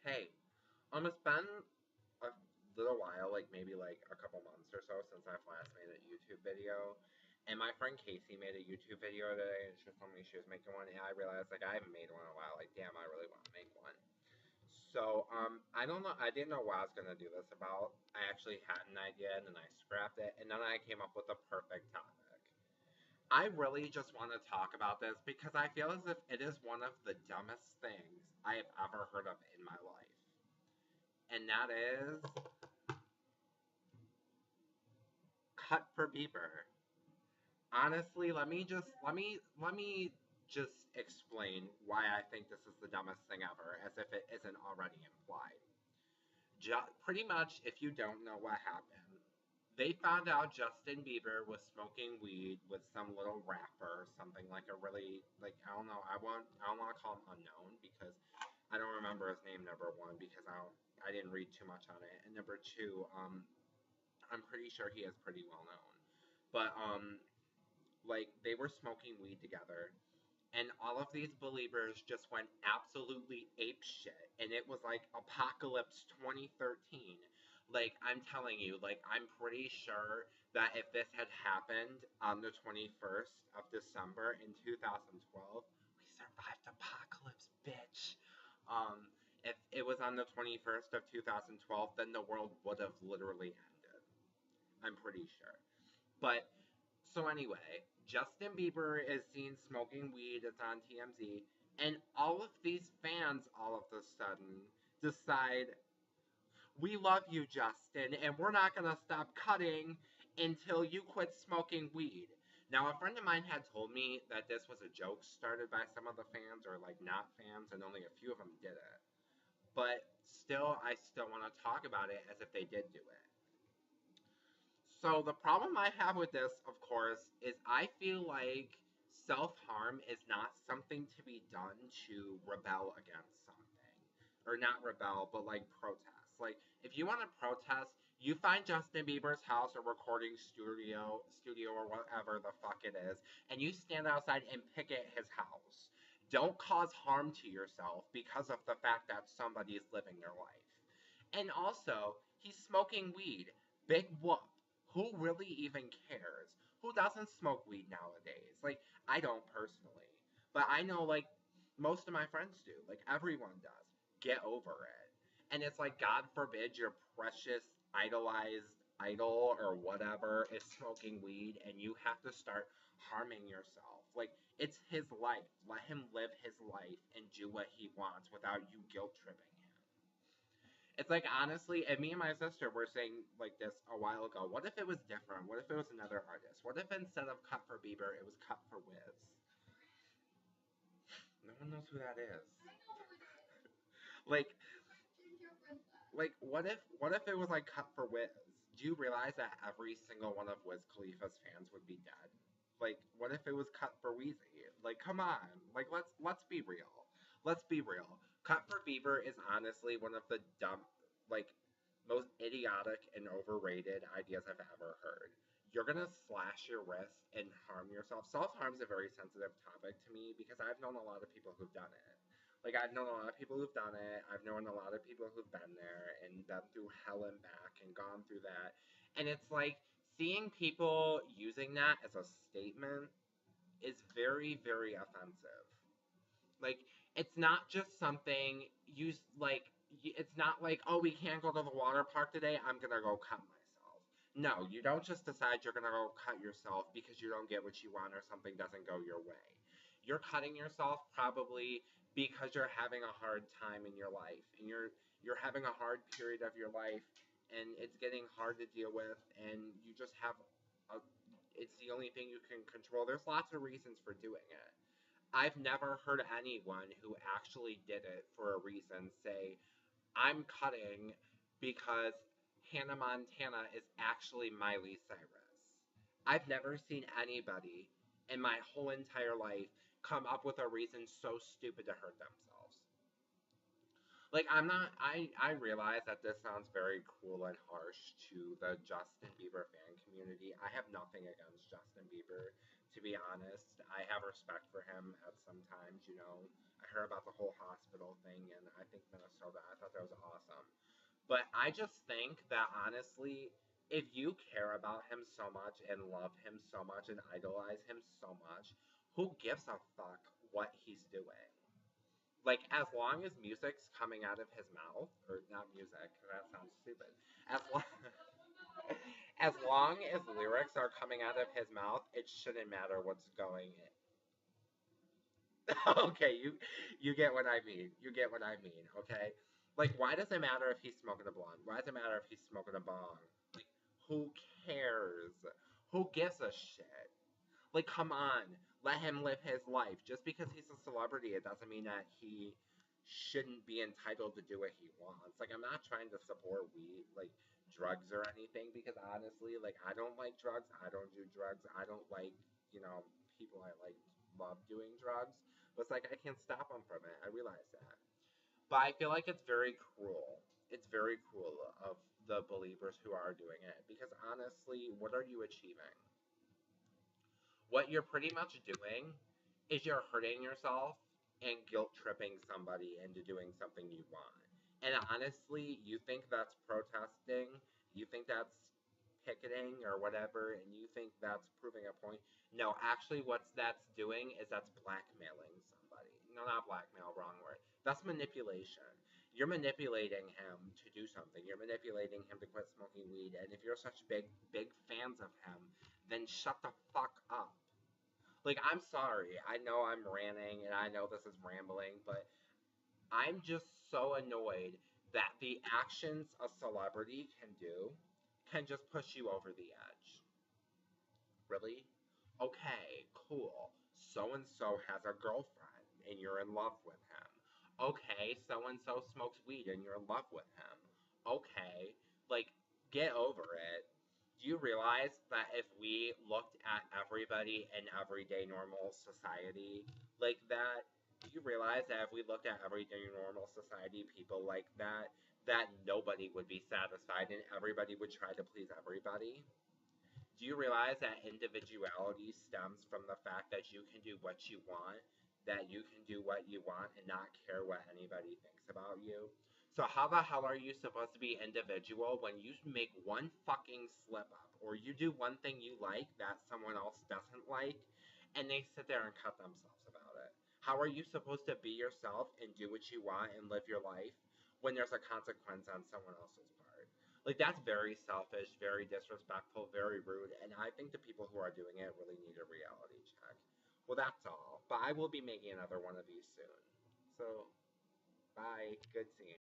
Hey, it's been a little while, like maybe like a couple months or so since I've last made a YouTube video. And my friend Casey made a YouTube video today, and she told me she was making one, and I realized like I haven't made one in a while. Like, damn, I really want to make one. So, I don't know. I didn't know what I was gonna do this about. I actually had an idea, and then I scrapped it, and then I came up with the perfect topic. I really just want to talk about this because I feel as if it is one of the dumbest things I have ever heard of in my life, and that is cut for Bieber. Honestly, let me just explain why I think this is the dumbest thing ever, as if it isn't already implied. Pretty much, if you don't know what happened, they found out Justin Bieber was smoking weed with some little rapper, something like a really like I don't want to call him unknown because I don't remember his name. Number one, because I didn't read too much on it, and number two, I'm pretty sure he is pretty well known, but like they were smoking weed together, and all of these believers just went absolutely ape shit, and it was like apocalypse 2013. Like, I'm telling you, like, I'm pretty sure that if this had happened on the 21st of December in 2012, we survived apocalypse, bitch. If it was on the 21st of 2012, then the world would have literally ended. I'm pretty sure. But so anyway, Justin Bieber is seen smoking weed. It's on TMZ, and all of these fans all of a sudden decide we love you, Justin, and we're not gonna stop cutting until you quit smoking weed. Now, a friend of mine had told me that this was a joke started by some of the fans, or like not fans, and only a few of them did it. But still, I still want to talk about it as if they did do it. So the problem I have with this, of course, is I feel like self-harm is not something to be done to rebel against something. Or not rebel, but like protest. Like if you want to protest, you find Justin Bieber's house or recording studio or whatever the fuck it is, and you stand outside and picket his house. Don't cause harm to yourself because of the fact that somebody is living their life. And also, he's smoking weed. Big whoop. Who really even cares? Who doesn't smoke weed nowadays? Like, I don't personally. But I know, like, most of my friends do. Like, everyone does. Get over it. And it's like, God forbid your precious, idolized idol or whatever is smoking weed and you have to start harming yourself. Like, it's his life. Let him live his life and do what he wants without you guilt tripping him. It's like honestly, and me and my sister were saying like this a while ago. What if it was different? What if it was another artist? What if instead of Cut for Bieber, it was Cut for Wiz? No one knows who that is. Like, what if it was like Cut for Wiz? Do you realize that every single one of Wiz Khalifa's fans would be dead? Like, what if it was Cut for Weezy? Like, come on. Like, let's be real. Let's be real. Cut for Bieber is honestly one of the dumb, like, most idiotic and overrated ideas I've ever heard. You're gonna slash your wrist and harm yourself. Self harm is a very sensitive topic to me because I've known a lot of people who've done it. Like I've known a lot of people who've done it. I've known a lot of people who've been there and been through hell and back and gone through that. And it's like seeing people using that as a statement is very, very offensive. Like it's not just something you like. It's not like, oh, we can't go to the water park today. I'm gonna go cut myself. No, you don't just decide you're gonna go cut yourself because you don't get what you want or something doesn't go your way. You're cutting yourself probably because you're having a hard time in your life, and you're having a hard period of your life, and it's getting hard to deal with, and you just have a. It's the only thing you can control. There's lots of reasons for doing it. I've never heard anyone who actually did it for a reason say, I'm cutting because Hannah Montana is actually Miley Cyrus. I've never seen anybody in my whole entire life come up with a reason so stupid to hurt themselves. Like I'm not I realize that this sounds very cruel and harsh to the Justin Bieber fan community. I have nothing against Justin Bieber, to be honest. I have respect for him at some times, you know. I heard about the whole hospital thing in, I think, Minnesota. I thought that was awesome. But I just think that honestly, if you care about him so much and love him so much and idolize him so much, who gives a fuck what he's doing? Like, as long as music's coming out of his mouth, or not music, that sounds stupid. As long, as long as lyrics are coming out of his mouth, it shouldn't matter what's going in. Okay, you get what I mean. You get what I mean. Okay, like why does it matter if he's smoking a blunt? Why does it matter if he's smoking a bong? Like who cares? Who gives a shit? Like come on, let him live his life. Just because he's a celebrity, it doesn't mean that he shouldn't be entitled to do what he wants. Like I'm not trying to support weed, like drugs or anything, because honestly, like I don't like drugs. I don't do drugs. I don't like people I like love doing drugs. But it's like I can't stop them from it. I realize that. But I feel like it's very cruel. It's very cruel of the believers who are doing it because honestly, what are you achieving? What you're pretty much doing is you're hurting yourself and guilt tripping somebody into doing something you want. And honestly, you think that's protesting, you think that's picketing or whatever, and you think that's proving a point. No, actually, what that's doing is that's blackmailing somebody. No, not blackmail, wrong word. That's manipulation. You're manipulating him to do something. You're manipulating him to quit smoking weed. And if you're such big fans of him, then shut the fuck up. Like, I'm sorry. I know I'm ranting and I know this is rambling, but I'm just so annoyed that the actions a celebrity can do can just push you over the edge. Really? Okay, cool. So and so has a girlfriend and you're in love with him. Okay, so and so smokes weed and you're in love with him. Okay, like, get over it. Do you realize that if we looked at everybody in everyday normal society like that, do you realize that if we looked at everyday normal society people like that nobody would be satisfied and everybody would try to please everybody? Do you realize that individuality stems from the fact that you can do what you want, that you can do what you want and not care what anybody thinks about you? So how the hell are you supposed to be individual when you make one fucking slip up or you do one thing you like that someone else doesn't like and they sit there and cut themselves about it? How are you supposed to be yourself and do what you want and live your life when there's a consequence on someone else's part? Like that's very selfish, very disrespectful, very rude, and I think the people who are doing it really need a reality check. Well, that's all. But I will be making another one of these soon. So, bye. Good seeing you.